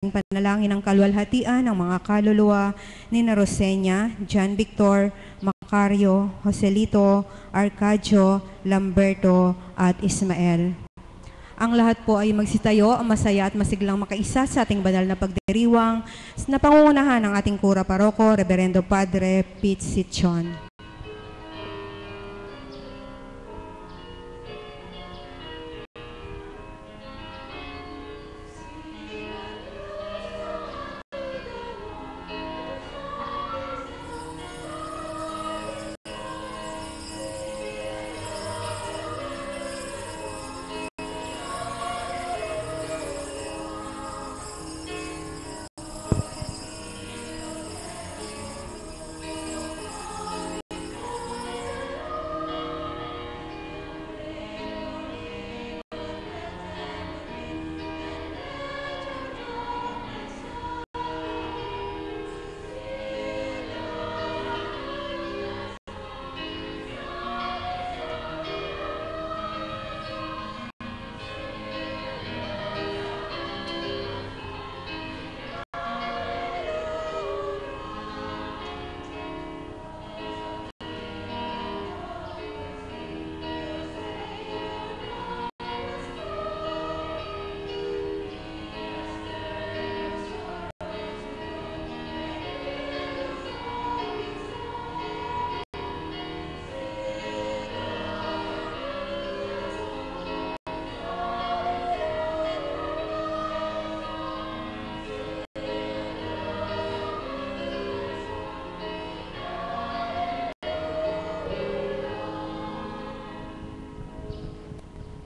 panalangin ng kalwalhatian ng mga kaluluwa ni Rosenia, John Victor, Macario, Joselito, Arcadio, Lamberto at Ismael. Ang lahat po ay magsitayo, ang masaya at masiglang makaisa sa ating banal na pagdiriwang na pangungunahan ng ating kura paroko, Reverendo Padre Pete Sichon.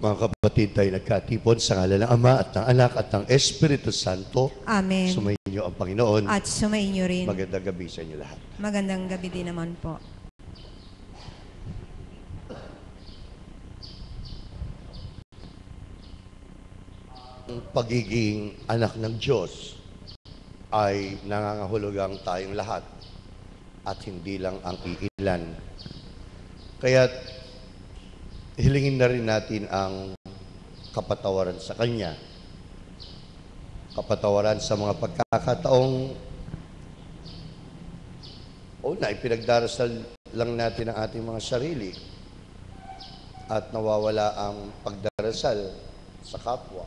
Mga kapatid, tayo nagkatipon sa ngalan ng Ama at ng Anak at ng Espiritu Santo. Amen. Sumayin niyo ang Panginoon. At sumayin niyo rin. Magandang gabi sa inyo lahat. Magandang gabi din naman po. Ang pagiging anak ng Diyos ay nangangahulugang tayong lahat at hindi lang ang iilan. Kaya't hilingin na rin natin ang kapatawaran sa Kanya. Kapatawaran sa mga pagkakataong ipinagdarasal lang natin ang ating mga sarili at nawawala ang pagdarasal sa kapwa.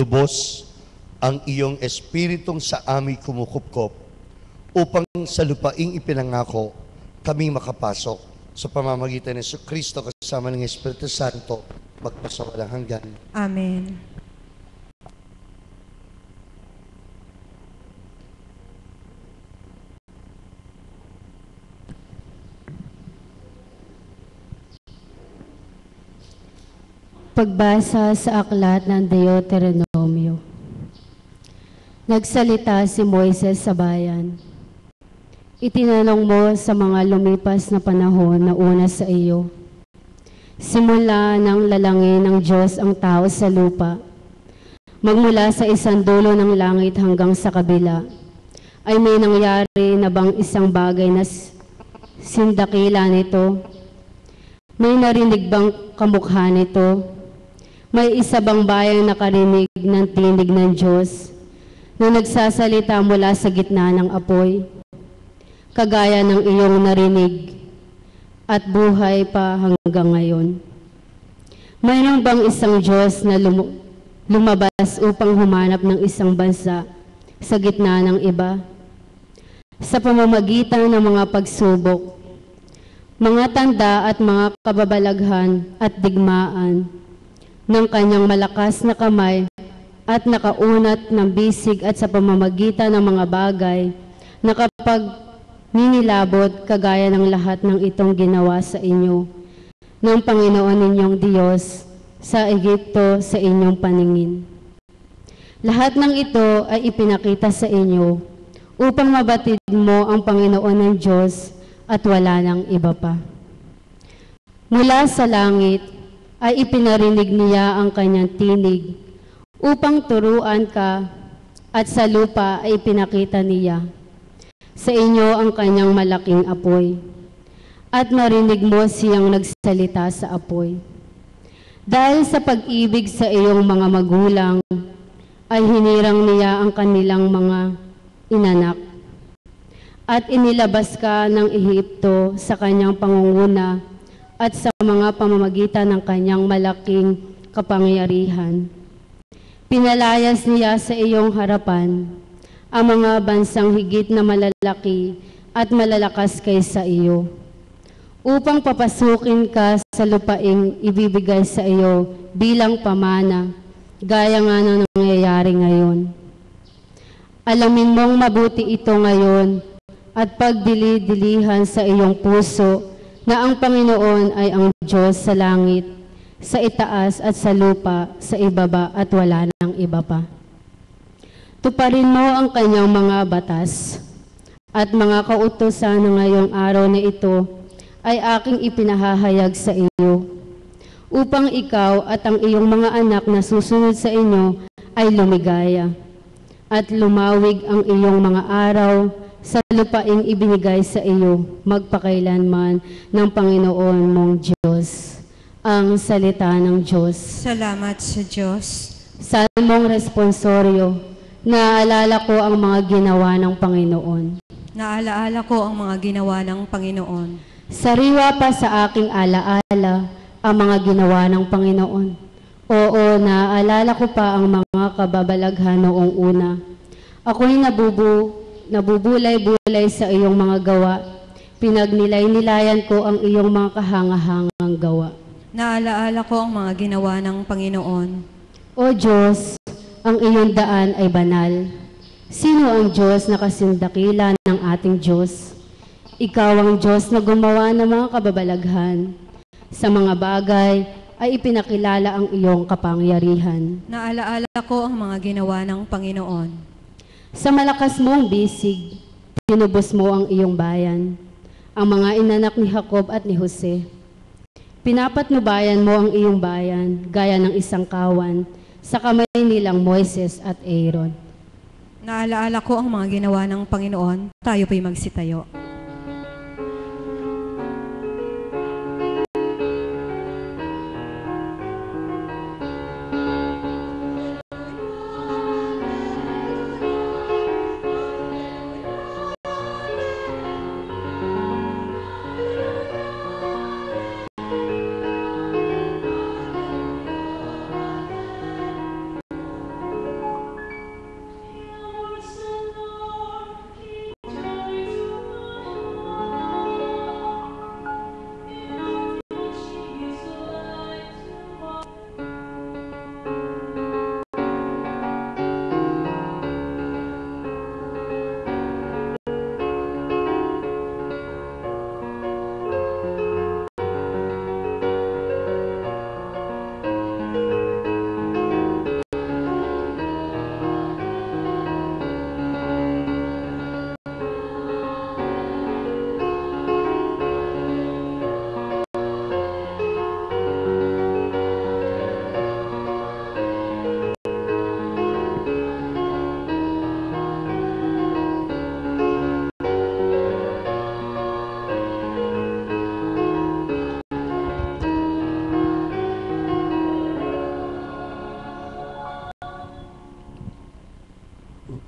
lubos ang iyong espiritong sa amin kumukupkop upang sa lupaing ipinangako kami makapasok sa pamamagitan ni Kristo kasama ng Espiritu Santo magpasawalang hanggan. Amen. Pagbasa sa aklat ng Deuteronomio. Nagsalita si Moises sa bayan. Itinanong mo sa mga lumipas na panahon na una sa iyo. Simula nang lalangin ng Diyos ang tao sa lupa, magmula sa isang dulo ng langit hanggang sa kabila, ay may nangyari na bang isang bagay na sindakila nito? May narinig bang kamukha nito? May isa bang bayang nakarinig ng tinig ng Diyos na nagsasalita mula sa gitna ng apoy, kagaya ng iyong narinig at buhay pa hanggang ngayon? Mayroon bang isang Diyos na lumabas upang humanap ng isang bansa sa gitna ng iba? Sa pamamagitan ng mga pagsubok, mga tanda at mga kababalaghan at digmaan ng kanyang malakas na kamay at nakaunat ng bisig at sa pamamagitan ng mga bagay na kapag ninilabot kagaya ng lahat ng itong ginawa sa inyo ng Panginoon ninyong Diyos sa Ehipto sa inyong paningin. Lahat ng ito ay ipinakita sa inyo upang mabatid mo ang Panginoon ng Diyos at wala nang iba pa. Mula sa langit ay ipinarinig niya ang kanyang tinig upang turuan ka, at sa lupa ay ipinakita niya sa inyo ang kanyang malaking apoy, at narinig mo siyang nagsalita sa apoy. Dahil sa pag-ibig sa iyong mga magulang, ay hinirang niya ang kanilang mga inanak, at inilabas ka ng Ehipto sa kanyang pangunguna at sa mga pamamagitan ng kanyang malaking kapangyarihan. Pinalayas niya sa iyong harapan ang mga bansang higit na malalaki at malalakas kaysa iyo, upang papasukin ka sa lupaing ibibigay sa iyo bilang pamana, gaya nga ng nangyayari ngayon. Alamin mong mabuti ito ngayon at pagdili-dilihan sa iyong puso na ang Panginoon ay ang Diyos sa langit, sa itaas at sa lupa, sa ibaba at wala nang iba pa. Tuparin mo ang kanyang mga batas at mga kautusan na ngayong araw na ito ay aking ipinahahayag sa iyo, upang ikaw at ang iyong mga anak na susunod sa inyo ay lumigaya at lumawig ang iyong mga araw sa lupaing ibinigay sa iyo magpakailanman ng Panginoon mong Diyos. Ang salita ng Diyos. Salamat sa Diyos. Salmong responsoryo. Naaalala ko ang mga ginawa ng Panginoon. Naalaala ko ang mga ginawa ng Panginoon. Sariwa pa sa aking alaala ang mga ginawa ng Panginoon. Oo, naaalala ko pa ang mga kababalaghan noong una. Ako'y nabubulay-bulay sa iyong mga gawa. Pinagnilay-nilayan ko ang iyong mga kahangahangang gawa. Naalaala ko ang mga ginawa ng Panginoon. O Diyos, ang iyong daan ay banal. Sino ang Diyos na kasindakila ng ating Diyos? Ikaw ang Diyos na gumawa ng mga kababalaghan. Sa mga bagay ay ipinakilala ang iyong kapangyarihan. Naalaala ko ang mga ginawa ng Panginoon. Sa malakas mong bisig, tinubos mo ang iyong bayan, ang mga inanak ni Jacob at ni Jose. Pinapatnubayan mo ang iyong bayan, gaya ng isang kawan, sa kamay nilang Moises at Aaron. Naalaala ko ang mga ginawa ng Panginoon. Tayo po'y magsitayo.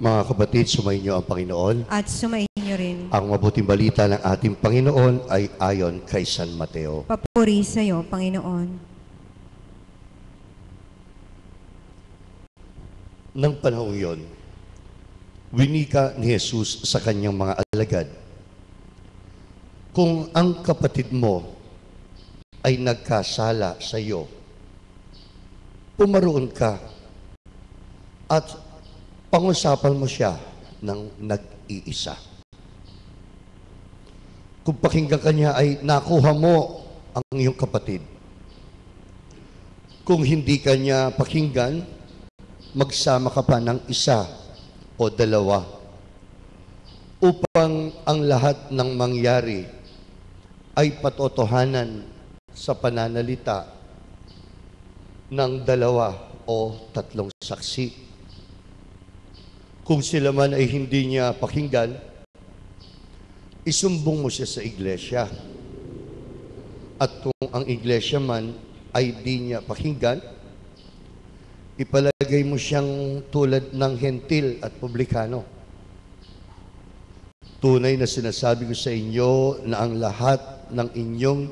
Mga kapatid, sumainyo ang Panginoon. At sumainyo rin. Ang mabuting balita ng ating Panginoon ay ayon kay San Mateo. Papuri sa iyo, Panginoon. Nang panahong yon, winika ni Jesus sa kanyang mga alagad, kung ang kapatid mo ay nagkasala sa iyo, pumaroon ka at pangusapan mo siya ng nag-iisa. Kung pakinggan ka niya ay nakuha mo ang iyong kapatid. Kung hindi ka niya pakinggan, magsama ka pa ng isa o dalawa upang ang lahat ng mangyari ay patotohanan sa pananalita ng dalawa o tatlong saksi. Kung sila man ay hindi niya pakinggan, isumbong mo siya sa iglesia. At kung ang iglesia man ay di niya pakinggan, ipalagay mo siyang tulad ng hentil at publikano. Tunay na sinasabi ko sa inyo na ang lahat ng inyong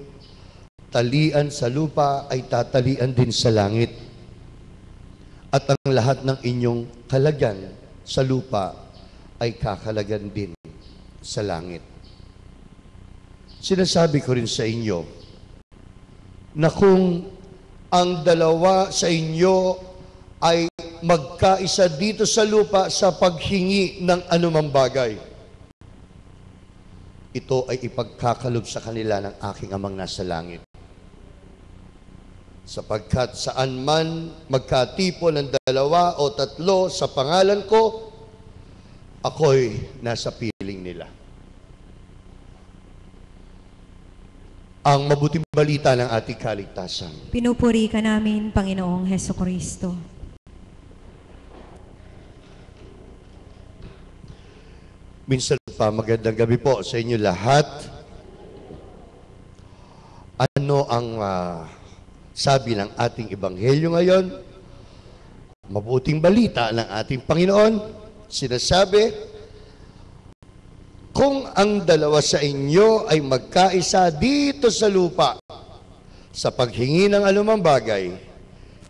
talian sa lupa ay tatalian din sa langit. At ang lahat ng inyong kalagan sa lupa ay kakalagan din sa langit. Sinasabi ko rin sa inyo na kung ang dalawa sa inyo ay magkaisa dito sa lupa sa paghingi ng anumang bagay, ito ay ipagkakalob sa kanila ng aking amang nasa langit. Sapagkat saan man magkatipon ng dalawa o tatlo sa pangalan ko, ako'y nasa piling nila. Ang mabuting balita ng ating kaligtasan. Pinupuri ka namin, Panginoong Hesukristo. Minsan pa, magandang gabi po sa inyo lahat. Ano ang sabi ng ating ebanghelyo ngayon? Mabuting balita ng ating Panginoon. Sinasabi, kung ang dalawa sa inyo ay magkaisa dito sa lupa sa paghingi ng anumang bagay,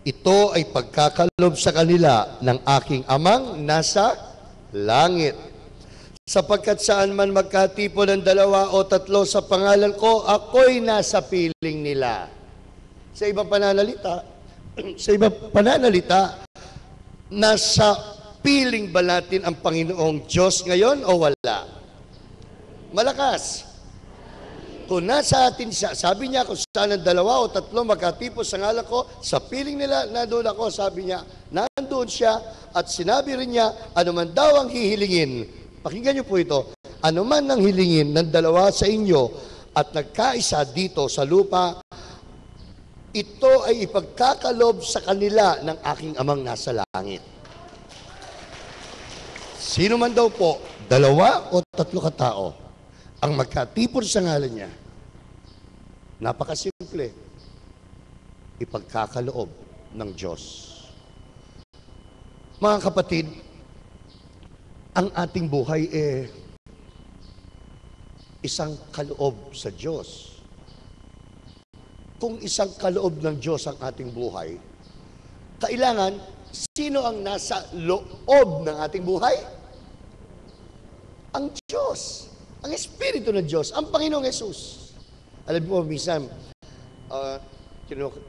ito ay pagkakalob sa kanila ng aking amang nasa langit. Sapagkat saan man magkatipon ng dalawa o tatlo sa pangalan ko, ako'y nasa piling nila. Sa ibang pananalita, nasa piling ba natin ang Panginoong Diyos ngayon o wala? Malakas. Kung nasa atin siya, sabi niya, kung saan ang dalawa o tatlo magkatipon sa ngalan ko, sa piling nila, nandun ako, sabi niya, nandun siya, at sinabi rin niya, anuman daw ang hihilingin. Pakinggan niyo po ito, anuman ang hilingin ng dalawa sa inyo at nagkaisa dito sa lupa, ito ay ipagkakalob sa kanila ng aking amang nasa langit. Sino man daw po, dalawa o tatlo katao, ang magkatipon sa ngalan niya, napakasimple, ipagkakaloob ng Diyos. Mga kapatid, ang ating buhay isang kaloob sa Diyos. Kung isang kaloob ng Diyos ang ating buhay, kailangan, sino ang nasa loob ng ating buhay? Ang Diyos. Ang Espiritu ng Diyos. Ang Panginoong Jesus. Alam mo, minsan,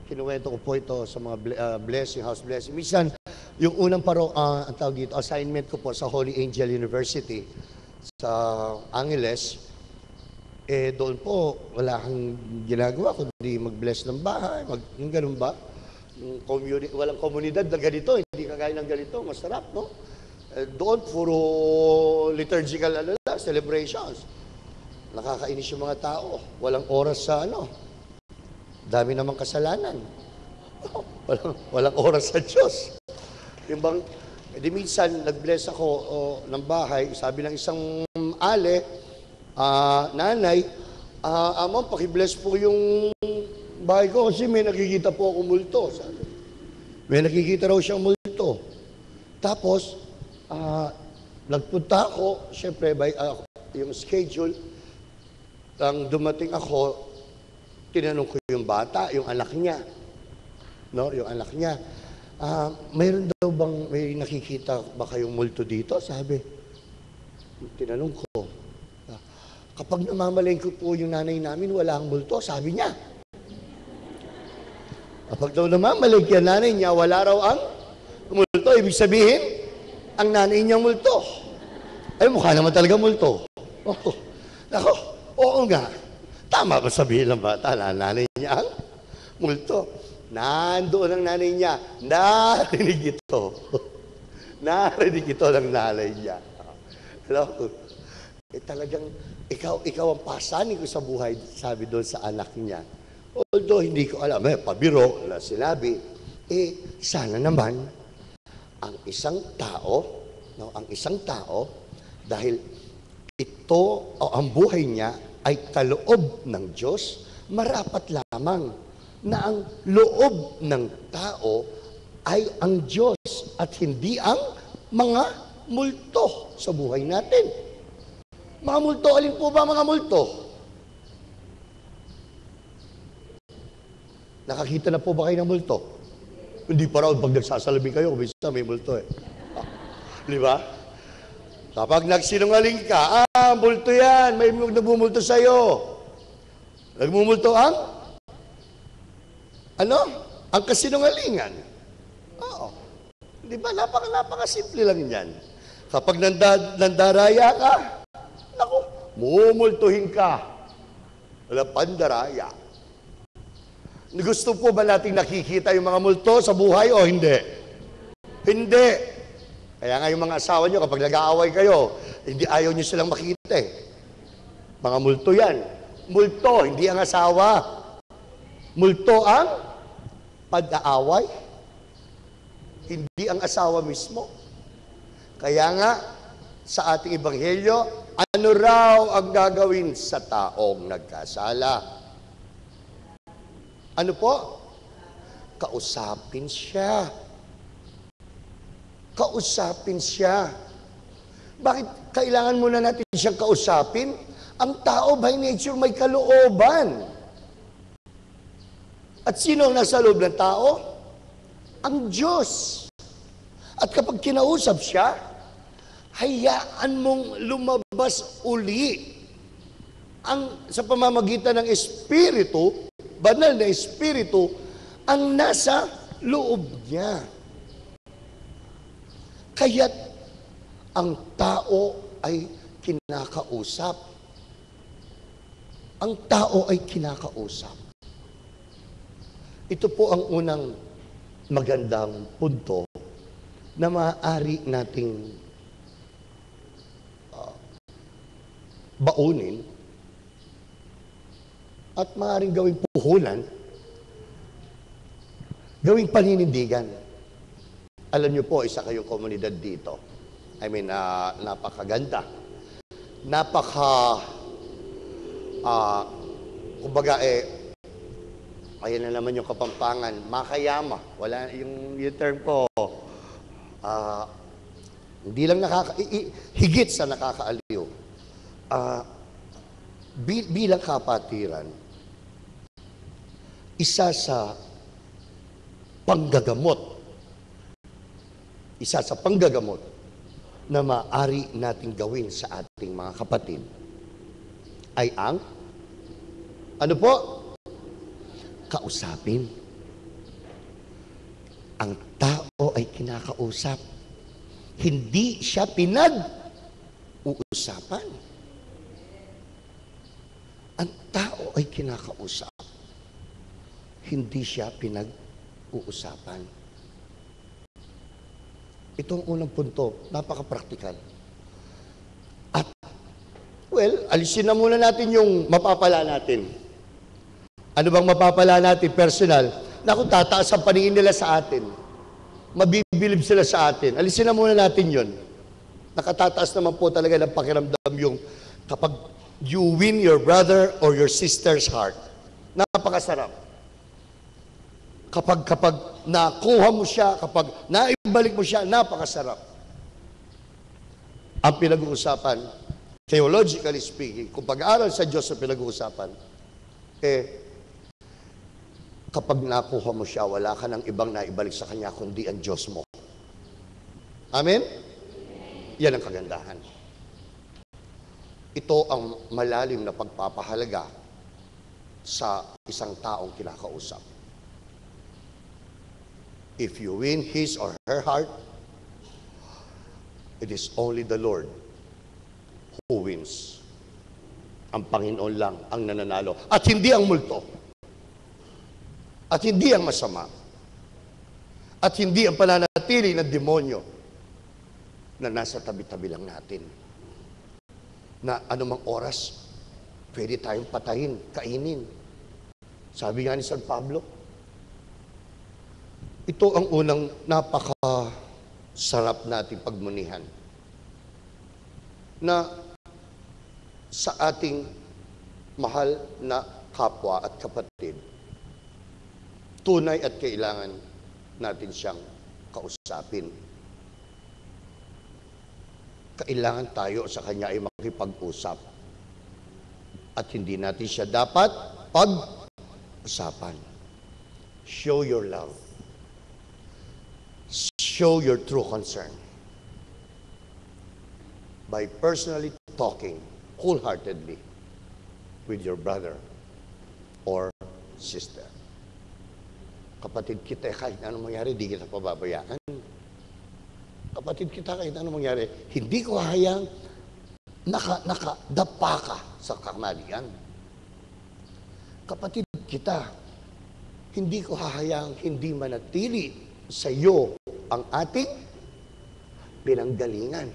kinuwento ko po ito sa mga blessing, house blessing. Minsan, yung unang ang tawag dito, assignment ko po sa Holy Angel University sa Angeles, doon po, wala kang ginagawa kundi mag-bless ng bahay, yung ganun ba? Walang komunidad na ganito, hindi kagaya ng ganito, masarap, no? Doon, puro liturgical celebrations. Nakakainis yung mga tao. Walang oras sa dami namang kasalanan. Walang oras sa Diyos. Yung bang, di minsan, nag-bless ako ng bahay, sabi ng isang nanay, Amang, pakibless po yung bahay ko kasi may nakikita po ako multo. May nakikita raw siyang multo. Tapos, Nagpunta ako, syempre, yung schedule, ang dumating ako, tinanong ko yung bata, yung anak niya. No, yung anak niya. Mayroon daw bang, may nakikita ba kayong multo dito? Sabi. Tinanong ko. Kapag namamalengke po yung nanay namin, wala ang multo, sabi niya. Kapag daw namamalengke ang nanay niya, wala raw ang multo. Ibig sabihin, ang nanay niya multo. Ay, mukha naman talaga multo. Ako, oo nga. Tama ba sabihin ng bata na nanay niya ang multo? Nandoon ang nanay niya. Narinig ito. Narinig ito ng nanay niya. Hello? Talagang, ikaw ang pasanin ko sa buhay, sabi doon sa anak niya. Although hindi ko alam, pabiro, sinabi, sana naman, ang isang tao, dahil ito, ang buhay niya ay kaloob ng Diyos, marapat lamang na ang loob ng tao ay ang Diyos at hindi ang mga multo sa buhay natin. Mga multo, alin po ba mga multo? Nakakita na po ba kayo ng multo? Hindi pa raw pag nagsasalamin kayo, minsan may multo eh. Di ba? Kapag nagsinungaling ka, multo yan, may nagmumulto sa'yo. Nagmumulto ang? Ano? Ang kasinungalingan. Oo. Di ba? Napaka-simple lang yan. Kapag nandaraya ka, naku, mumultuhin ka. Wala pandaraya. Gusto po ba nating nakikita yung mga multo sa buhay o hindi? Hindi. Kaya nga yung mga asawa nyo, kapag nag-aaway kayo, hindi ayaw nyo silang makita eh. Mga multo yan. Multo, hindi ang asawa. Multo ang pag-aaway. Hindi ang asawa mismo. Kaya nga, sa ating ebanghelyo, ano raw ang gagawin sa taong nagkasala? Ano po? Kausapin siya. Kausapin siya. Bakit kailangan muna natin siyang kausapin? Ang tao by nature may kalooban. At sino ang nasa loob ng tao? Ang Diyos. At kapag kinausap siya, hayaan mong lumabas uli sa pamamagitan ng Espiritu, banal na Espiritu, ang nasa loob niya. Kaya't ang tao ay kinakausap. Ang tao ay kinakausap. Ito po ang unang magandang punto na maaari nating baunin at maaaring gawing puhunan, gawing paninindigan. Alam niyo po, isa kayong komunidad dito. Napakaganda. Kumbaga ayan na naman yung Kapampangan, makayama. Wala, yung term ko, hindi lang higit sa nakakaaliw. Bilang kapatiran, isa sa panggagamot na maaari nating gawin sa ating mga kapatid ay ang ano po? Kausapin. Ang tao ay kinakausap. Hindi siya pinag-uusapan. Ang tao ay kinakausap. Hindi siya pinag-uusapan. Ito ang unang punto, napaka-praktikal. At, alisin na muna natin yung mapapala natin. Ano bang mapapala natin? Personal. Naku, tataas ang paningin nila sa atin. Mabibilib sila sa atin. Alisin na muna natin yun. Nakatataas naman po talaga ng pakiramdam yung kapag you win your brother or your sister's heart. Napakasarap. Kapag nakuha mo siya, kapag naibalik mo siya, napakasarap. Ang pinag-uusapan, theologically speaking, kung pag-aaral sa Diyos sa pinag-uusapan, kapag nakuha mo siya, wala ka ng ibang naibalik sa Kanya kundi ang Diyos mo. Amen? Yan ang kagandahan. Ito ang malalim na pagpapahalaga sa isang taong kinakausap. If you win his or her heart, it is only the Lord who wins. Ang Panginoon lang ang nananalo. At hindi ang multo. At hindi ang masama. At hindi ang pananatili ng demonyo na nasa tabi-tabi lang natin. Na anumang oras, pwede tayong patayin, kainin. Sabi nga ni San Pablo, ito ang unang napaka-sarap nating pagmunihan. Na sa ating mahal na kapwa at kapatid, tunay at kailangan natin siyang kausapin. Kailangan tayo sa Kanya ay makipag-usap. At hindi natin siya dapat pag-usapan. Show your love. Show your true concern. By personally talking wholeheartedly with your brother or sister. Kapatid kita, kahit anong mangyari, di kita pababayaan. Kapatid kita, kahit anong mangyari, hindi ko hayang nakadapa ka sa kamalian. Kapatid kita, hindi ko hahayang hindi manatili sa iyo ang ating pinanggalingan.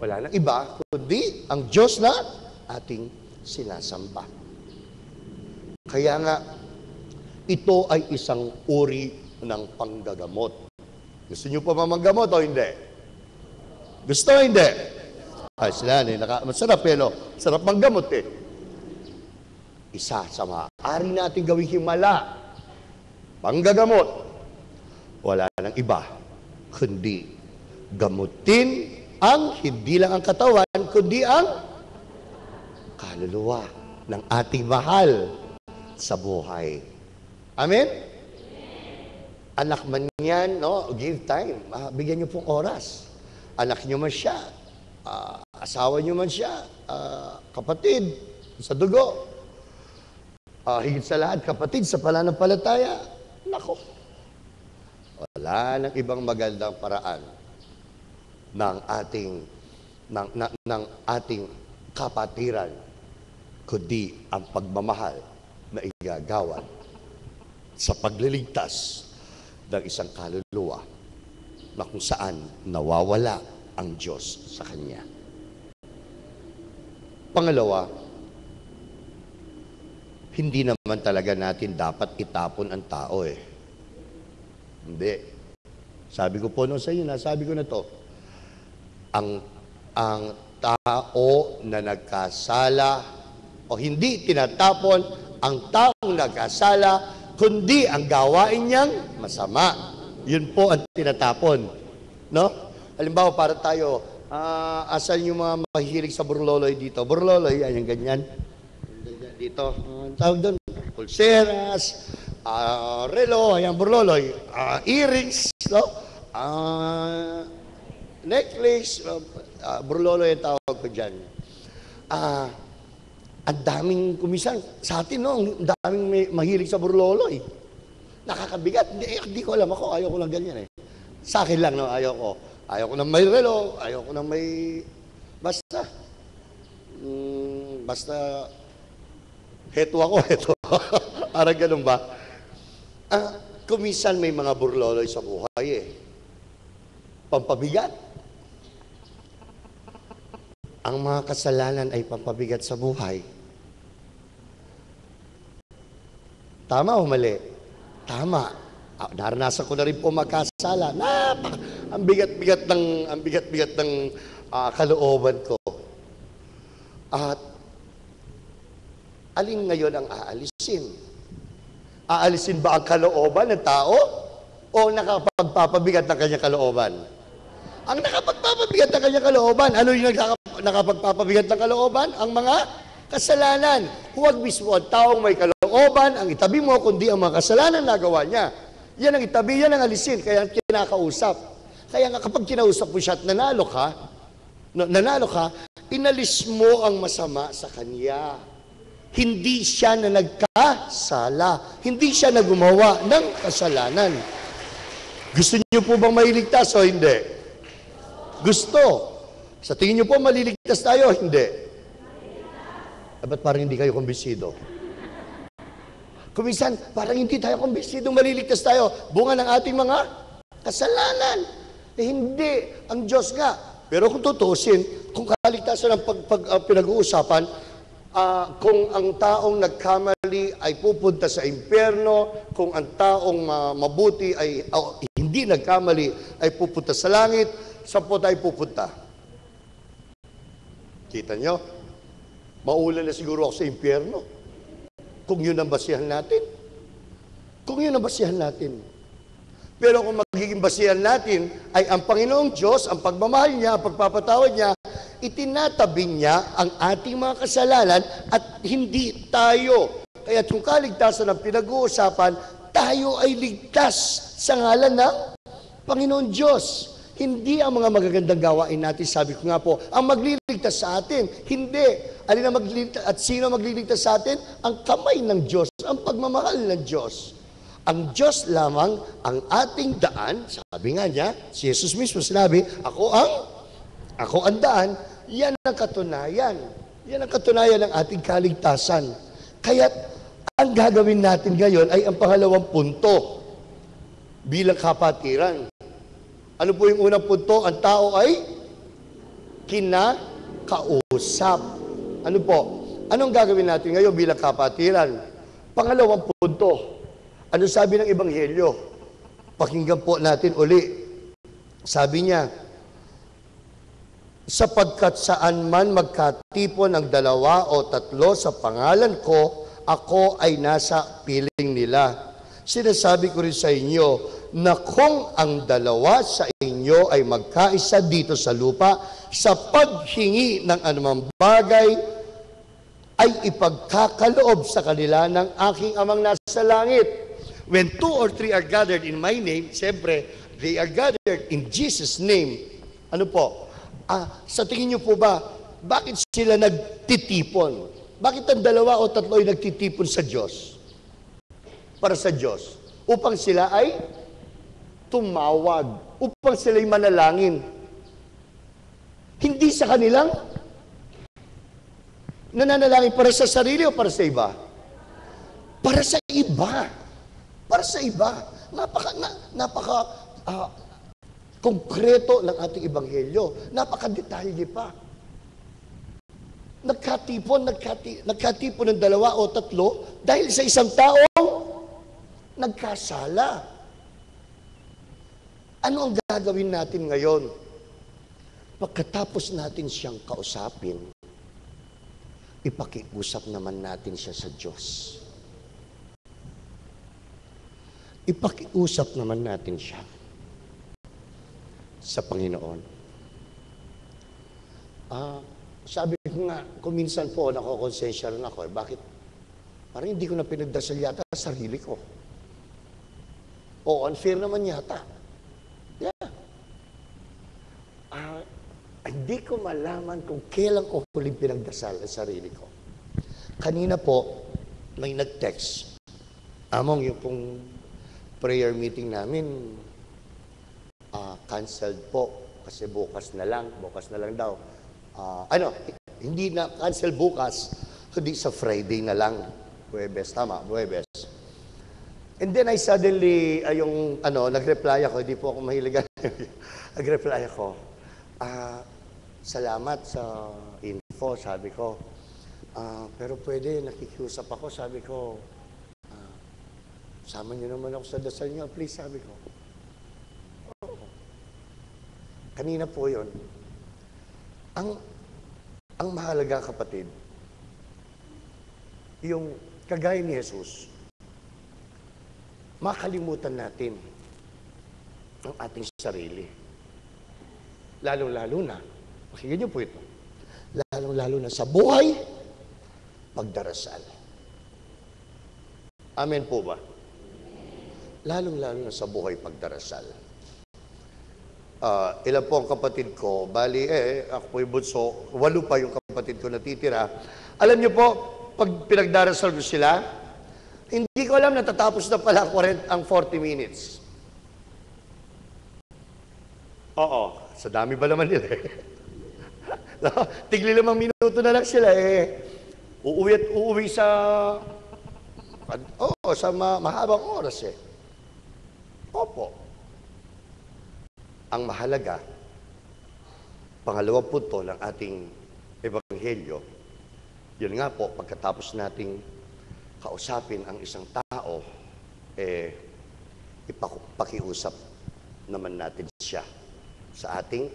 Wala nang iba, kundi ang Diyos na ating sinasamba. Kaya nga, ito ay isang uri ng panggagamot. Gusto niyo pa mamanggamot o hindi? Gusto o hindi? Ay, sila, masarap sarap manggamot eh. Isa sa maaari natin gawing himala, panggagamot, wala nang iba, kundi gamutin ang hindi lang ang katawan, kundi ang kaluluwa ng ating mahal sa buhay. Amen? Anak man yan, no? Give time. Bigyan niyo pong oras. Anak niyo man siya, asawa niyo man siya, kapatid sa dugo, higit sa lahat, kapatid sa pananampalataya. Nako, wala nang ibang magandang paraan ng ating kapatiran kundi ang pagmamahal na igagawan sa pagliligtas ng isang kaluluwa na kung saan nawawala ang Diyos sa Kanya. Pangalawa, hindi naman talaga natin dapat itapon ang tao eh. Hindi. Sabi ko po sa inyo, sabi ko na to, ang tao na nagkasala o hindi tinatapon ang taong nagkasala, kundi ang gawain niyang masama. Yun po ang tinatapon. No? Halimbawa, para tayo, asan yung mga mahihilig sa burloloy dito? Burloloy, yan, yung ganyan. Dito, tawag doon, pulseras, relo, ayan, burloloy, earrings, no? Necklace, burloloy ang tawag ko dyan. Ang daming kumisan sa atin, no? Ang daming mahilig sa burloloy. Nakakabigat. Hindi ko alam ako. Ayaw ko lang ganyan eh. Sa akin lang, no? Ayaw ko. Ayaw ko nang may relo. Ayaw ko nang may... Basta. Basta... Heto ako, heto. Parang ganun ba? Kumisan may mga burloloy sa buhay eh. Pampabigat. Ang mga kasalanan ay pampabigat sa buhay. Tama o mali? Tama. Naranasan ko na rin po magkasala. Ang bigat-bigat ng kalooban ko. At alin ngayon ang aalisin? Aalisin ba ang kalooban ng tao o nakapagpapabigat ng kanyang kalooban? Ang nakapagpapabigat ng kanyang kalooban. Ano yung nakapagpapabigat ng kalooban? Ang mga kasalanan. Huwag mismo ang taong may kalooban ang itabi mo, kundi ang mga kasalanan na gawa niya. Yan ang itabi, yan ang alisin, kaya kinakausap. Kaya nga kapag kinausap mo siya at nanalo ka, inalis mo ang masama sa kanya. Hindi siya na nagkasala. Hindi siya na gumawa ng kasalanan. Gusto niyo po bang mailigtas o hindi? Gusto. Sa tingin niyo po maliligtas tayo? Hindi. Ba't parang hindi kayo kumbinsido? Kuminsan, parang hindi tayo kumbinsido maliligtas tayo. Bunga ng ating mga kasalanan. Hindi. Ang Diyos nga. Pero kung tutusin, kung kaligtasan ang pinag-uusapan, kung ang taong nagkamali ay pupunta sa impyerno, kung ang taong mabuti ay hindi nagkamali ay pupunta sa langit, saan po tayo pupunta? Kita nyo? Maulan na siguro ako sa impyerno. Kung yun ang basihan natin. Kung yun ang basihan natin. Pero kung magiging basihan natin ay ang Panginoong Diyos, ang pagmamahal niya, ang pagpapatawad niya, itinatabi niya ang ating mga kasalanan at hindi tayo. Kaya kung kaligtasan ang pinag-uusapan, tayo ay ligtas sa ngalan ng Panginoon Diyos. Hindi ang mga magagandang gawain natin, sabi ko nga po, ang magliligtas sa atin. Hindi. Alin ang magliligtas at sino magliligtas sa atin? Ang kamay ng Diyos, ang pagmamahal ng Diyos. Ang Diyos lamang ang ating daan, sabi nga niya, si Jesus mismo sinabi, ako ang daan, yan ang katunayan. Yan ang katunayan ng ating kaligtasan. Kaya ang gagawin natin ngayon ay ang pangalawang punto bilang kapatiran. Ano po yung unang punto? Ang tao ay kinakausap. Ano po? Anong gagawin natin ngayon bilang kapatiran? Pangalawang punto. Ano sabi ng Ebanghelyo? Pakinggan po natin uli. Sabi niya, sapagkat saan man magkatipon ang 2 o 3 sa pangalan ko, ako ay nasa piling nila. Sinasabi ko rin sa inyo na kung ang 2 sa inyo ay magkaisa dito sa lupa, sa paghingi ng anumang bagay, ay ipagkakaloob sa kanila ng aking amang nasa langit. When 2 or 3 are gathered in my name, siyempre, they are gathered in Jesus' name. Ano po? Sa tingin niyo po ba, bakit sila nagtitipon? Bakit ang 2 o 3 ay nagtitipon sa Diyos? Para sa Diyos. Upang sila ay tumawag. Upang sila ay manalangin. Hindi sa kanilang nananalangin para sa sarili o para sa iba? Para sa iba. Para sa iba. Napaka konkreto ng ating ebanghelyo. Napaka-detalye pa. Nagkatipon ng 2 o 3 dahil sa isang taong nagkasala. Ano ang gagawin natin ngayon? Pagkatapos natin siyang kausapin, ipakiusap naman natin siya sa Diyos. Ipakiusap naman natin siya sa Panginoon. Sabi ko nga, kuminsan po, nakokonsensya rin ako. Bakit? Parang hindi ko na pinagdasal yata sa sarili ko. O, unfair naman yata. Yeah. Hindi ko malaman kung kailan ko huling pinagdasal sa sarili ko. Kanina po, may nag-text. Among yung pong prayer meeting namin, canceled po kasi bukas na lang daw. Hindi na cancel bukas, kundi sa Friday na lang. Huwebes, tama, Huwebes. And then I suddenly, nag-reply ako, hindi po ako mahilig. Nag-reply ako, salamat sa info, sabi ko. Pero pwede, nakikiusap ako, sabi ko, sama niyo naman ako sa dasal niyo, please, sabi ko. Oo. Kanina po yun. Ang mahalaga, kapatid, yung kagaya ni Jesus, makalimutan natin ang ating sarili. lalong-lalo na, pakinggan niyo po ito, lalong-lalo na sa buhay, pagdarasal. Amen po ba? Lalong-lalo na sa buhay, pagdarasal. Ilan po ang kapatid ko? Bali, ako po'y bunso, 8 pa yung kapatid ko natitira. Alam niyo po, pag pinagdarasal ko sila, hindi ko alam, natatapos na pala ang 40 minutes. Oo, sa dami ba naman nila eh. Tigli 5 minuto na lang sila eh. Uuwi at uuwi sa mahabang oras eh. Opo. Ang mahalaga, pangalawang punto ng ating ebanghelyo, yun nga po, pagkatapos nating kausapin ang isang tao, ipakiusap naman natin siya sa ating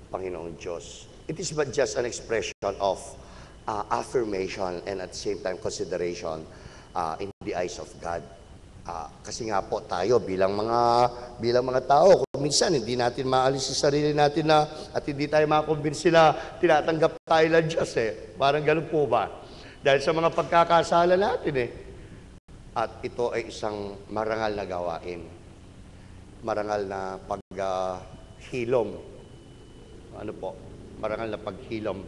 Panginoong Diyos. It is but just an expression of affirmation and at the same time consideration in the eyes of God. Kasi nga po tayo bilang mga tao, kung minsan hindi natin maalis sa sarili natin na at hindi tayo makakumbinsi na tinatanggap tayo ng Diyos eh. Parang ganun po ba? Dahil sa mga pagkakasala natin eh. At ito ay isang marangal na gawain. Marangal na paghilom. Ano po? Marangal na paghilom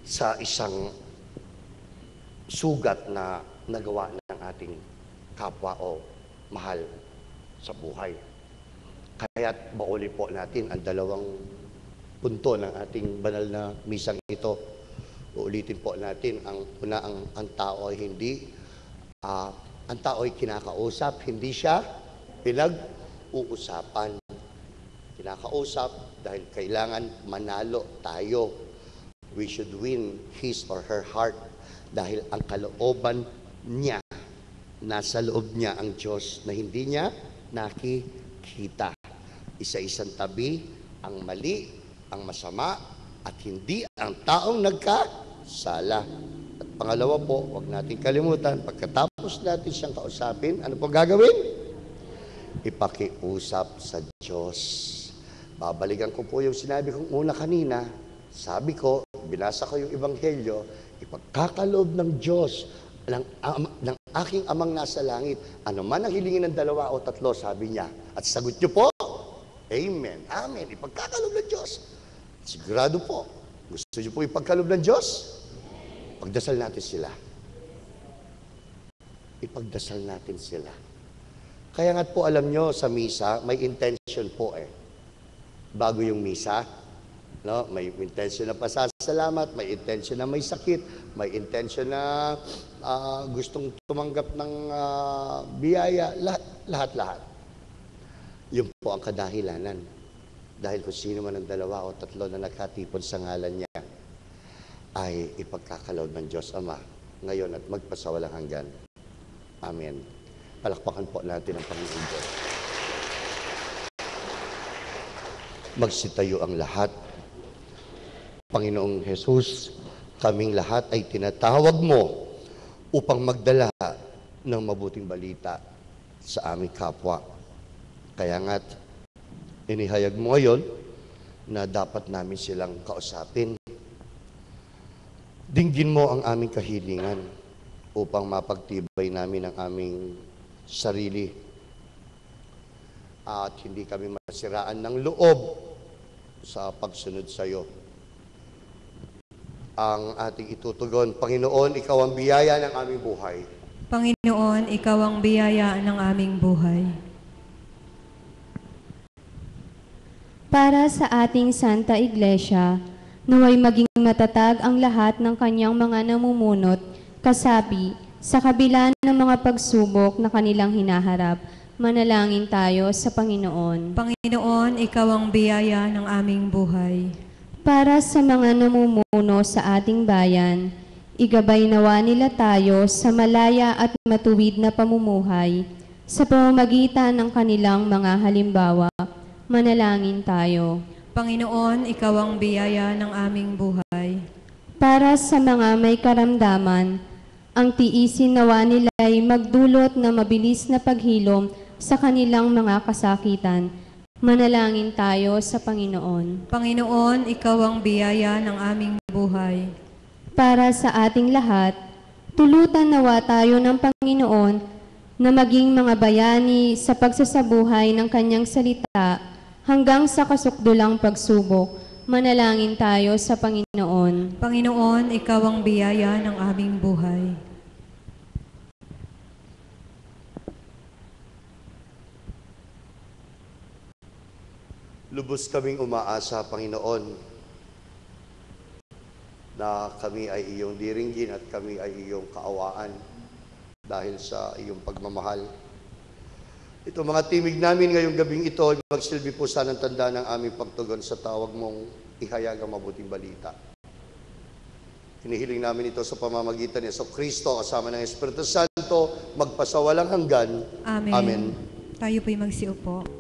sa isang sugat na nagawa ng ating kapwa o mahal sa buhay. Kaya't mauli po natin ang 2 punto ng ating banal na misang ito. Uulitin po natin ang tao ay ang tao ay kinakausap, hindi siya pinag-uusapan. Kinakausap dahil kailangan manalo tayo. We should win his or her heart dahil ang kalooban niya, nasa loob niya ang Diyos na hindi niya nakikita. Isa-isang tabi ang mali, ang masama, at hindi ang taong nagkasala. At pangalawa po, huwag natin kalimutan, pagkatapos natin siyang kausapin, ano po gagawin? Ipakiusap sa Diyos. Babalikan ko po yung sinabi kong una kanina. Sabi ko, binasa ko yung ebanghelyo, ipagkakaloob ng Diyos ng aking amang nasa langit. Ano man ang hilingin ng 2 o 3, sabi niya. At sagot niyo po, Amen. Amen. Ipagkakaloob ng Diyos. Sigurado po. Gusto niyo po ipagkaloob ng Diyos? Pagdasal natin sila. Ipagdasal natin sila. Kaya nga po alam nyo, sa misa, may intention po eh. Bago yung misa, no? May intention na pasasalamat, may intention na may sakit, may intention na gustong tumanggap ng biyaya, lahat-lahat. Yun po ang kadahilanan. Dahil kung sino man ang 2 o 3 na nakatipon sa ngalan niya, ay ipagkakaloob ng Diyos Ama ngayon at magpasawalang hanggan. Amen. Palakpakan po natin ang Panginoon Diyos. Magsitayo ang lahat. Panginoong Jesus, kaming lahat ay tinatawag mo upang magdala ng mabuting balita sa aming kapwa. Kaya nga't inihayag mo ngayon na dapat namin silang kausapin. Dinggin mo ang aming kahilingan upang mapagtibay namin ang aming sarili at hindi kami masiraan ng loob sa pagsunod sa iyo. Ang ating itutugon, Panginoon, ikaw ang biyaya ng aming buhay. Panginoon, ikaw ang biyaya ng aming buhay. Para sa ating Santa Iglesia, naway maging matatag ang lahat ng kanyang mga namumunot, kasapi, sa kabila ng mga pagsubok na kanilang hinaharap. Manalangin tayo sa Panginoon. Panginoon, ikaw ang biyaya ng aming buhay. Para sa mga namumuno sa ating bayan, igabay nawa nila tayo sa malaya at matuwid na pamumuhay sa pamamagitan ng kanilang mga halimbawa. Manalangin tayo. Panginoon, ikaw ang biyaya ng aming buhay. Para sa mga may karamdaman, ang tiisin nawa nila ay magdulot na mabilis na paghilom sa kanilang mga kasakitan. Manalangin tayo sa Panginoon. Panginoon, Ikaw ang biyaya ng aming buhay. Para sa ating lahat, tulutan nawa tayo ng Panginoon na maging mga bayani sa pagsasabuhay ng Kanyang salita hanggang sa kasukdulang pagsubok. Manalangin tayo sa Panginoon. Panginoon, Ikaw ang biyaya ng aming buhay. Lubos kaming umaasa, Panginoon, na kami ay iyong diringgin at kami ay iyong kaawaan dahil sa iyong pagmamahal. Ito mga timig namin ngayong gabing ito ay magsilbi po sa tanda ng aming pagtugon sa tawag mong ihayag ang mabuting balita. Hinihiling namin ito sa pamamagitan ni Kristo kasama ng Espiritu Santo magpasawalang hanggan. Amen. Amen. Tayo po'y magsiupo.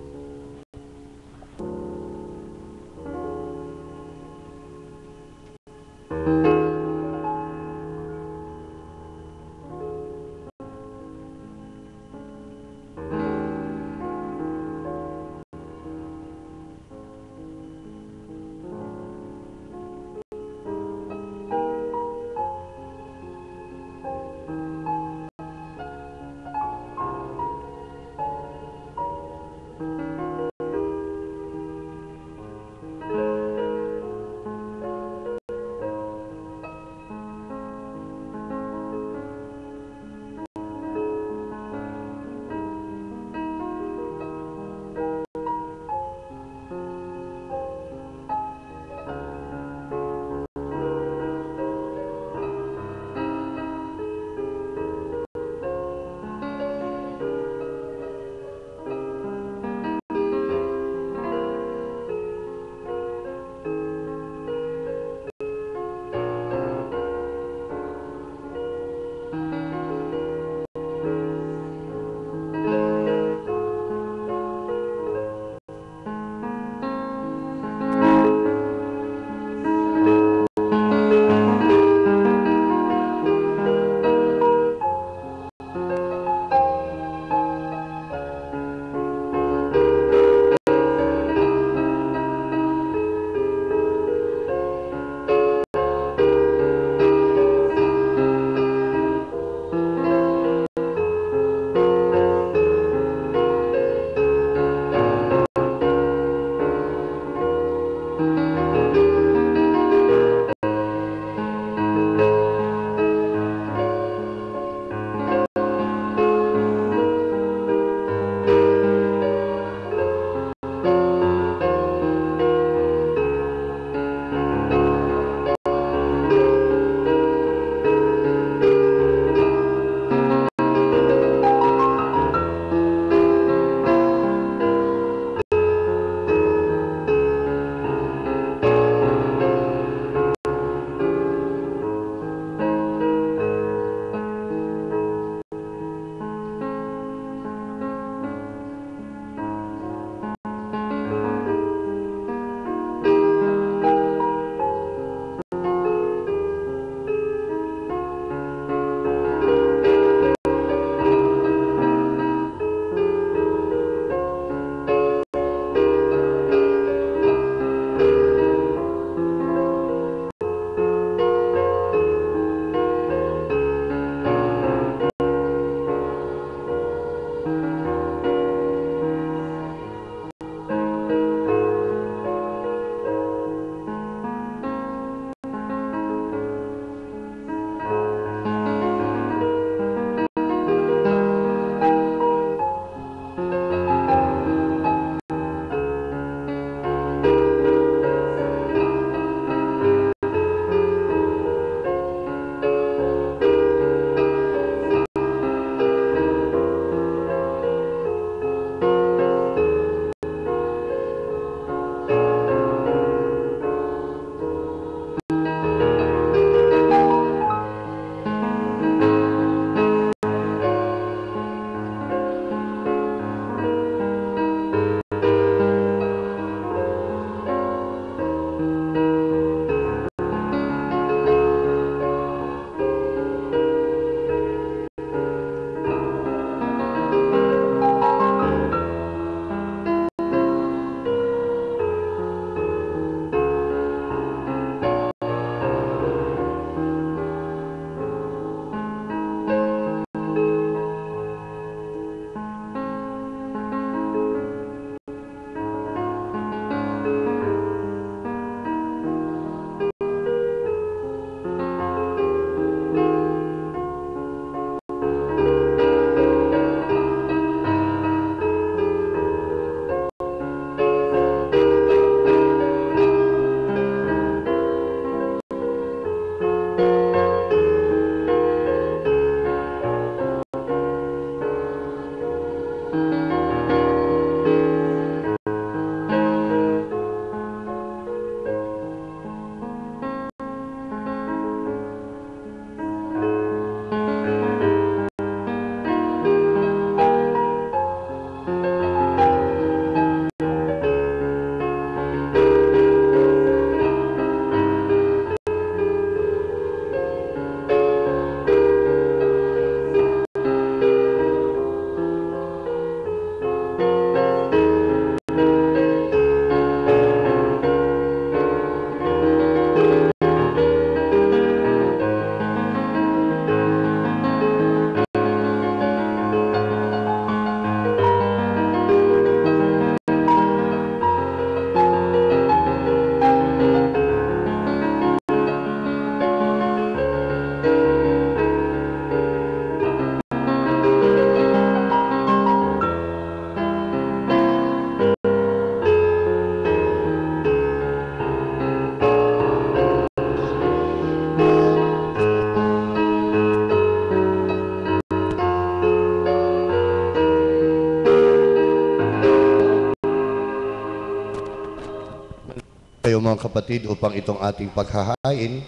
mga kapatid, upang itong ating paghahain,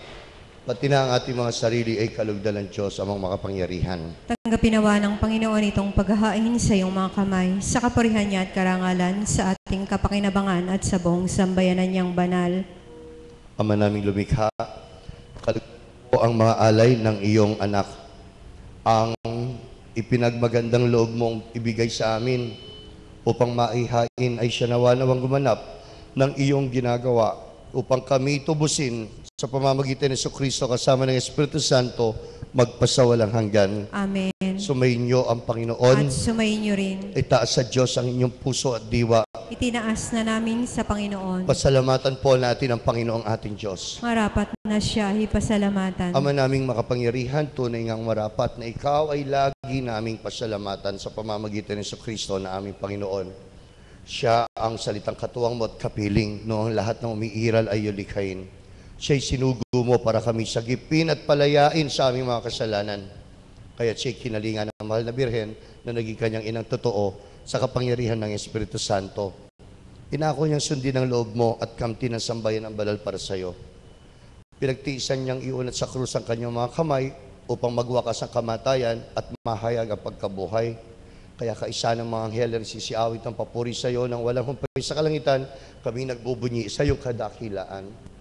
pati na ang ating mga sarili ay kalugdan ng Diyos amang makapangyarihan. Tanggapin nawa ng Panginoon itong paghahain sa iyong mga kamay, sa kapurihan niya at karangalan, sa ating kapakinabangan at sa buong sambayanan niyang banal. Ama naming lumikha, kalugdan po ang mga alay ng iyong anak. Ang ipinagmagandang loob mong ibigay sa amin upang maihain ay siya nawang gumanap ng iyong ginagawa upang kami tubusin sa pamamagitan ni Jesucristo kasama ng Espiritu Santo magpasawalang hanggan. Amen. Sumayin niyo ang Panginoon. At sumayin niyo rin. Itaas sa Diyos ang inyong puso at diwa. Itinaas na namin sa Panginoon. Pasalamatan po natin ang Panginoong ating Diyos. Marapat na siya ipasalamatan. Ama naming makapangyarihan, tunay ngang marapat na ikaw ay lagi naming pasalamatan sa pamamagitan ni Jesucristo na aming Panginoon. Siya ang salitang katuwang mo at kapiling noong lahat ng umiiral ay yulikhain. Siya'y sinugo mo para kami sagipin at palayain sa aming mga kasalanan. Kaya't siya'y kinalingan ng mahal na Birhen na naging kanyang inang totoo sa kapangyarihan ng Espiritu Santo. Inako niyang sundin ang loob mo at kamtin ang sambayan ng banal para sa iyo. Pinagtiisan niyang iunat sa krus ang kanyang mga kamay upang magwakas ang kamatayan at mahayag ang pagkabuhay. Kaya kaisa ng mga anghel na sisiawit ang papuri sa iyo nang walang humpay sa kalangitan, kami nagbubunyi sa iyong kadakilaan.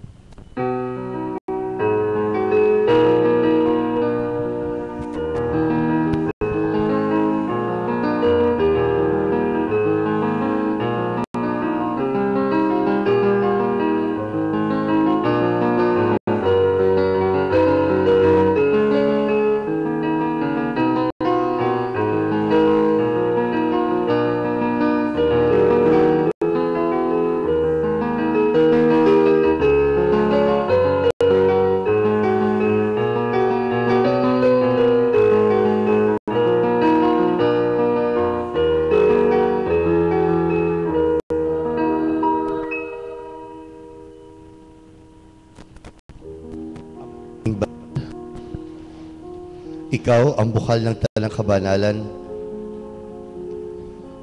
Ikaw ang bukal ng talang kabanalan.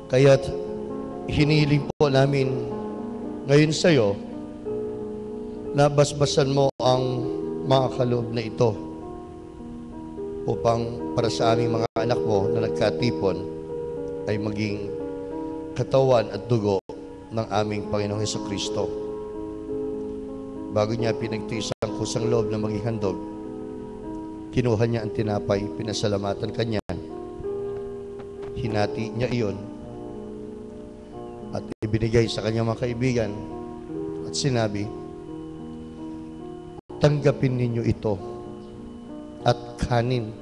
Kaya't hiniling po namin ngayon sa iyo na basbasan mo ang mga kaloob na ito upang para sa aming mga anak mo na nagkatipon ay maging katawan at dugo ng aming Panginoong Jesucristo. Bago niya pinagtiis ang kusang loob na maging handog, kinuha niya ang tinapay, pinasalamatan kanya, hinati niya iyon, at ibinigay sa kanyang mga kaibigan, at sinabi, tanggapin ninyo ito, at kanin.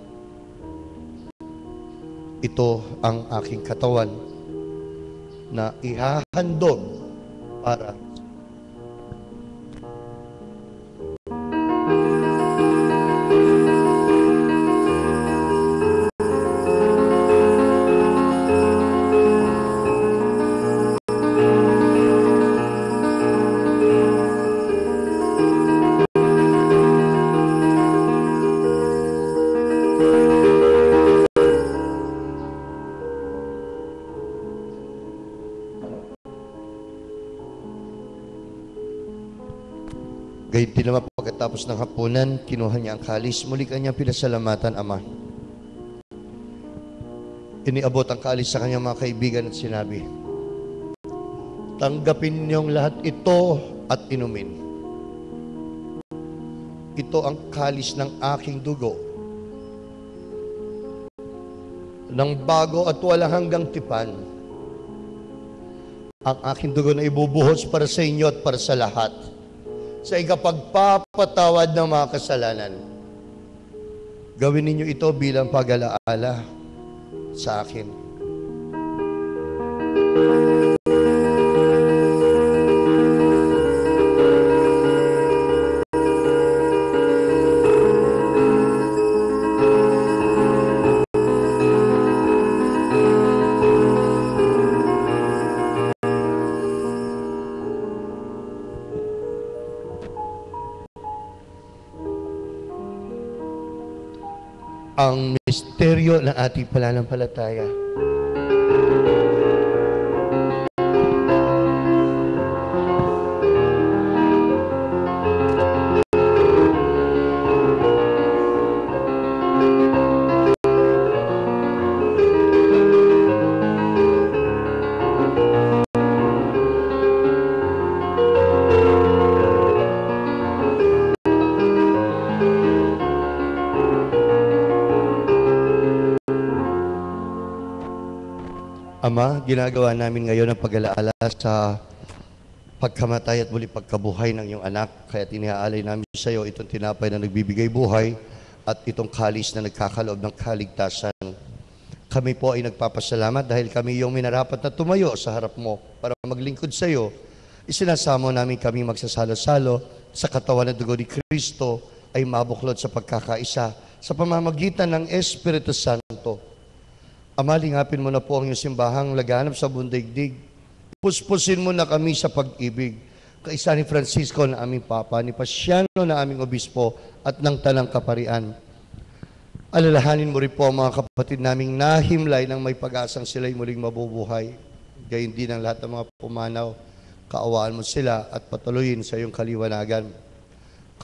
Ito ang aking katawan, na ihahandog para gayon din naman pagkatapos ng hapunan, kinuha niya ang kalis, muli kanyang pinasalamatan, Ama. Iniabot ang kalis sa kanyang mga kaibigan at sinabi, tanggapin niyong lahat ito at inumin. Ito ang kalis ng aking dugo, ng bago at walang hanggang tipan. Ang aking dugo na ibubuhos para sa inyo at para sa lahat, sa ikapagpapatawad ng mga kasalanan. Gawin ninyo ito bilang pag-alaala sa akin. Ang misteryo ng ating pananampalataya. Ama, ginagawa namin ngayon ang pag-alaala sa pagkamatay at muli pagkabuhay ng iyong anak. Kaya tinihaalay namin sa iyo itong tinapay na nagbibigay buhay at itong kalis na nagkakaloob ng kaligtasan. Kami po ay nagpapasalamat dahil kami iyong minarapat na tumayo sa harap mo para maglingkod sa iyo. Isinasamo namin kami magsasalo-salo sa katawan at dugo ni Kristo ay mabuklod sa pagkakaisa sa pamamagitan ng Espiritu Santo. Ama, lingapin mo na po ang iyong simbahang laganap sa buong daigdig. Puspusin mo na kami sa pag-ibig. Kaisa ni Francisco na aming Papa, ni Pasiano na aming Obispo, at ng Tanang Kaparian. Alalahanin mo rin po ang mga kapatid naming nahimlay ng may pag-asang sila'y muling mabubuhay. Gayon din ang lahat ng mga pumanaw. Kaawaan mo sila at patuloyin sa iyong kaliwanagan.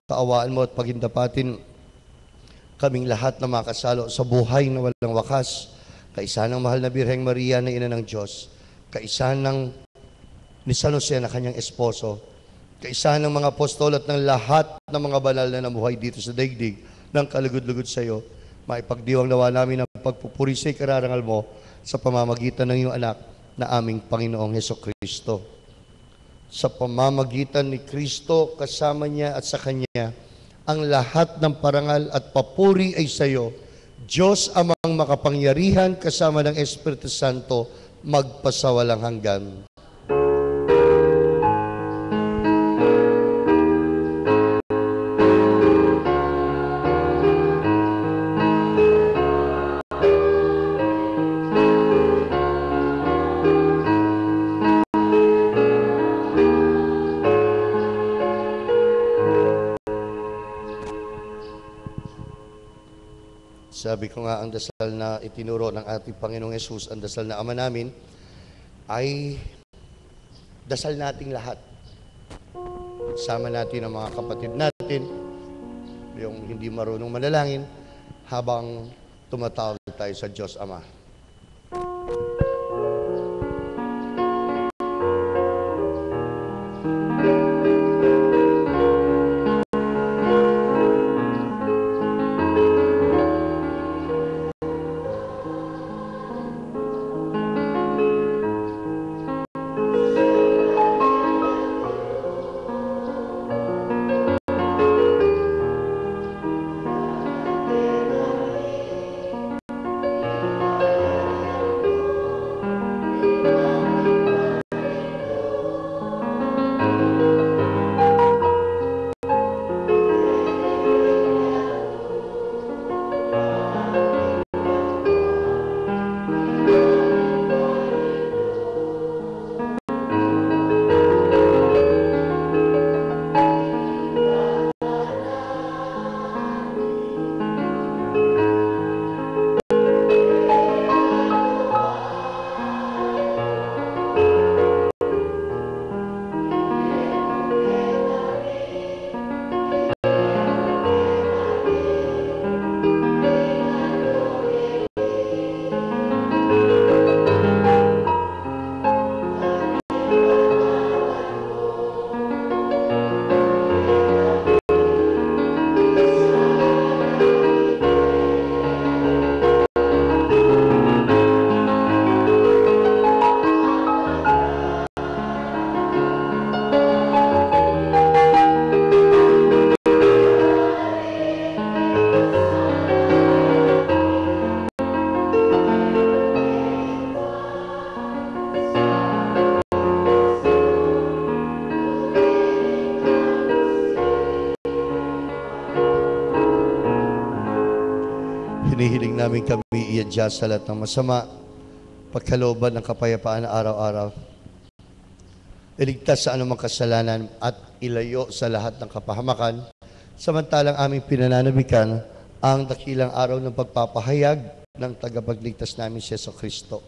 Kaawaan mo at pagindapatin kaming lahat na makasalo sa buhay na walang wakas. Kaisa ng mahal na Birheng Maria na Ina ng Diyos, kaisa ng ni San Jose na kanyang esposo, kaisa ng mga apostol at ng lahat ng mga banal na namuhay dito sa daigdig ng kalugod-lugod sa iyo, maipagdiwang nawa namin ang pagpupuri sa ikararangal mo sa pamamagitan ng iyong anak na aming Panginoong Hesukristo. Sa pamamagitan ni Kristo, kasama niya at sa Kanya, ang lahat ng parangal at papuri ay sa iyo, Diyos amang makapangyarihan kasama ng Espiritu Santo magpasawalang hanggan. Sabi ko nga, ang dasal na itinuro ng ating Panginoong Yesus, ang dasal na Ama namin, ay dasal nating lahat. Sama natin ang mga kapatid natin, yung hindi marunong manalangin, habang tumatawag tayo sa Diyos Ama. Hinihiling namin kami iadya sa lahat ng masama, pagkalooban ng kapayapaan na araw-araw. Iligtas sa anumang kasalanan at ilayo sa lahat ng kapahamakan, samantalang aming pinananabikan ang dakilang araw ng pagpapahayag ng tagapagligtas namin si Jesucristo.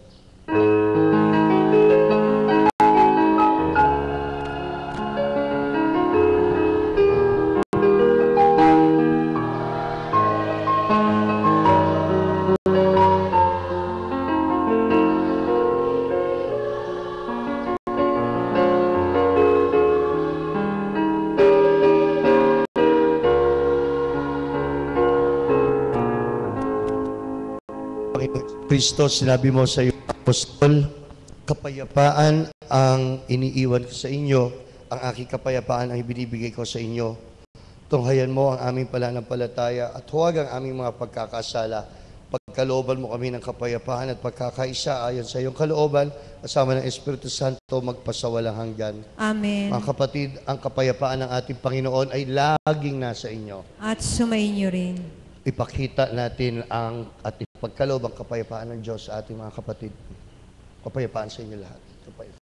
Panginoon Kristo, sinabi mo sa iyong apostol, kapayapaan ang iniiwan ko sa inyo, ang aking kapayapaan ang ibinibigay ko sa inyo. Tunghayan mo ang aming pananampalataya at huwag ang aming mga pagkakasala. Pagkalooban mo kami ng kapayapaan at pagkakaisa ayon sa iyong kalooban, kasama ng Espiritu Santo, magpasawalang hanggan. Amen. Mga kapatid, ang kapayapaan ng ating Panginoon ay laging nasa inyo. At sumainyo rin. Ipakita natin ang ating pagkaloob, ang kapayapaan ng Diyos sa ating mga kapatid. Kapayapaan sa inyo lahat. Kapayapaan.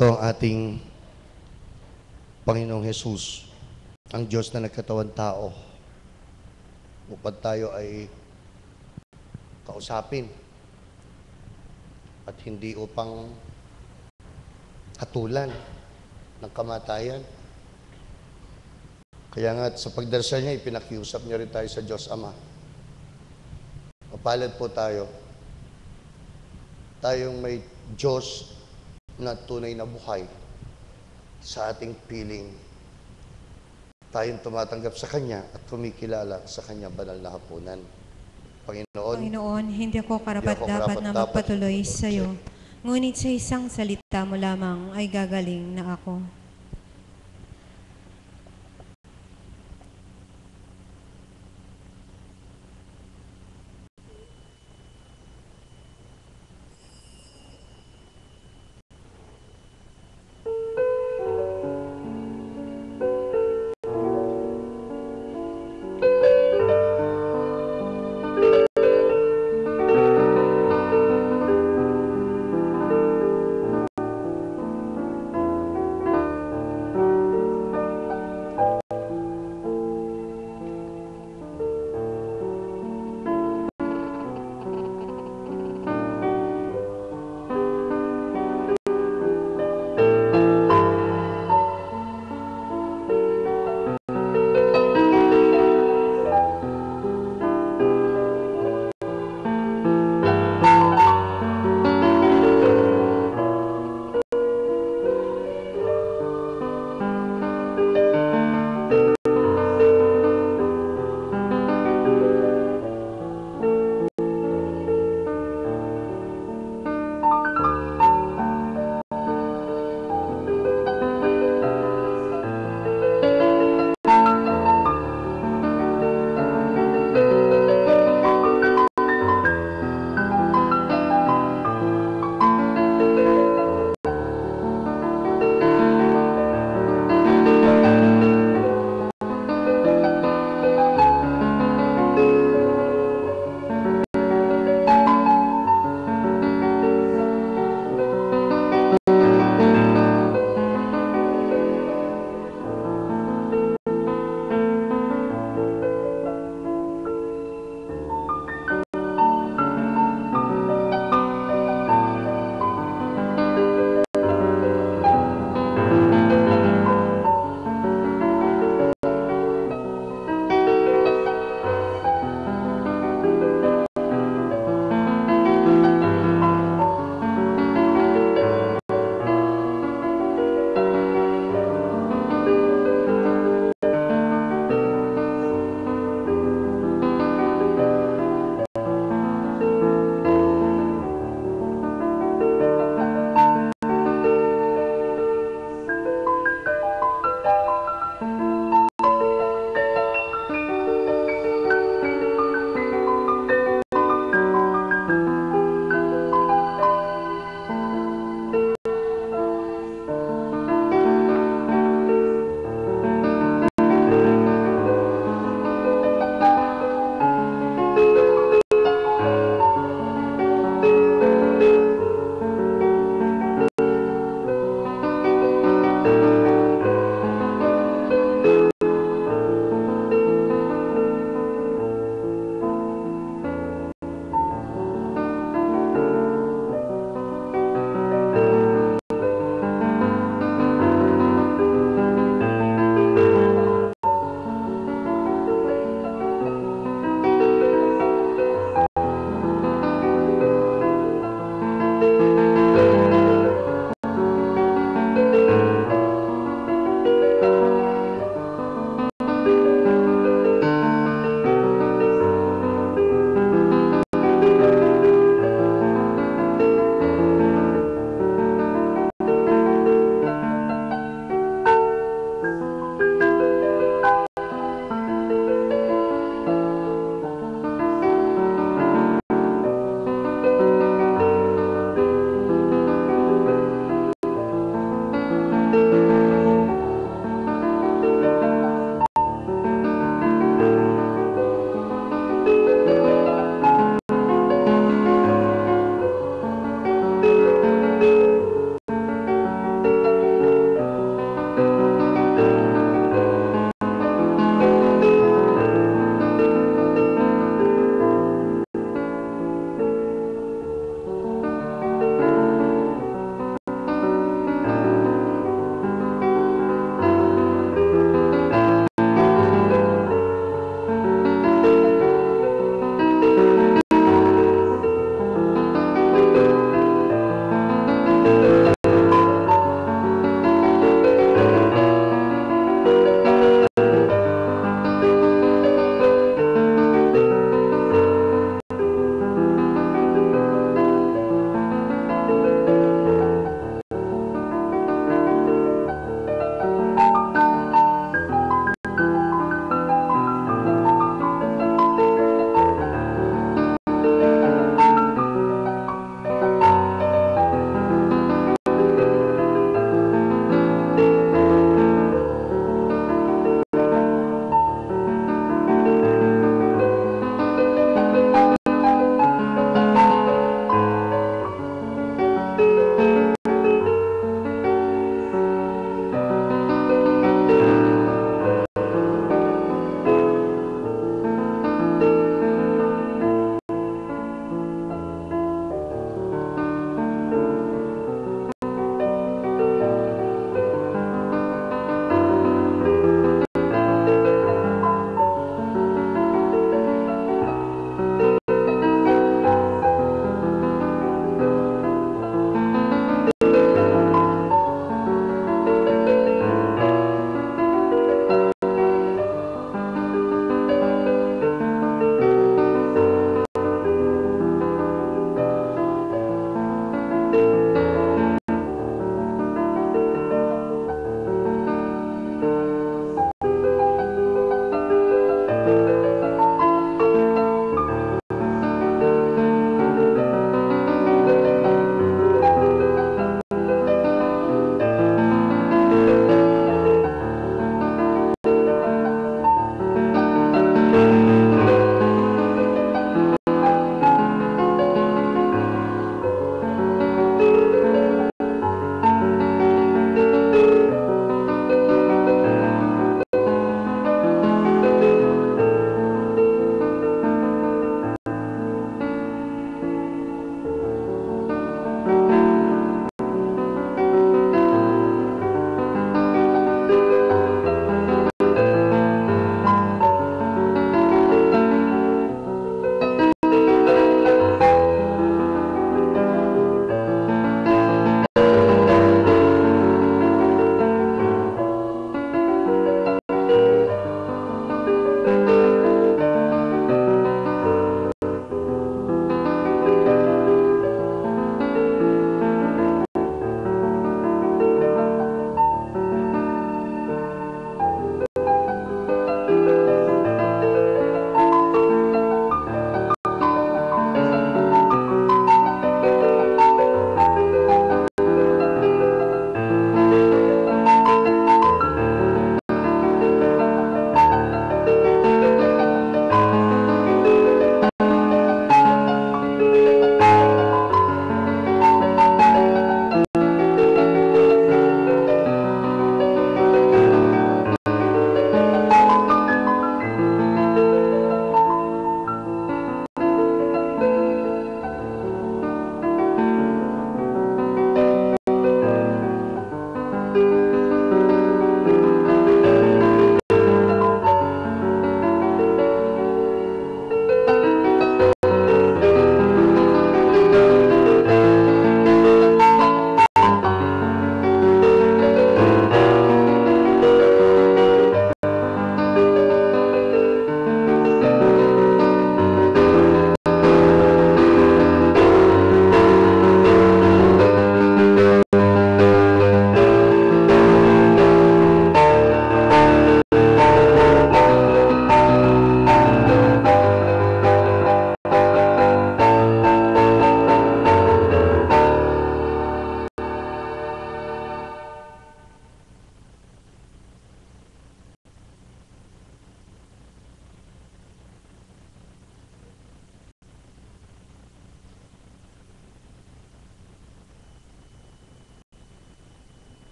Ito ang ating Panginoong Jesus, ang Diyos na nagkatawan tao, upang tayo ay kausapin at hindi upang hatulan ng kamatayan. Kaya nga sa pagdarasal niya, ipinakiusap niya rin tayo sa Diyos Ama. Mapalad po tayo. Tayong may Diyos na tunay na buhay sa ating piling. Tayong tumatanggap sa Kanya at kumikilala sa Kanya banal na hapunan. Panginoon, hindi ako karapat-dapat na magpatuloy sa iyo. Ngunit sa isang salita mo lamang ay gagaling na ako.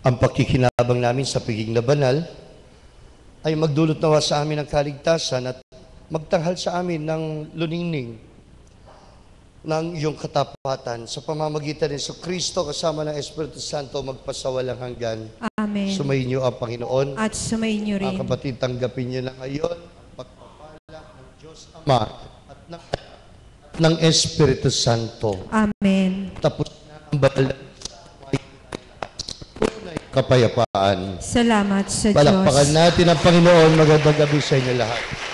ang pakikinabang namin sa piging na banal ay magdulot nawa sa amin ng kaligtasan at magtanghal sa amin ng luningning ng iyong katapatan sa pamamagitan ni Kristo kasama ng Espiritu Santo magpasawalang hanggan. Amen. Sumayin niyo ang Panginoon. At sumayin niyo rin. Mga kapatid, tanggapin niyo na ngayon ang pagpapala ng Diyos Ama at ng Espiritu Santo. Amen. Tapos na ang banal na kapayapaan. Salamat sa Diyos. Palakpakan natin ang Panginoon. Magandang gabi sa inyo lahat.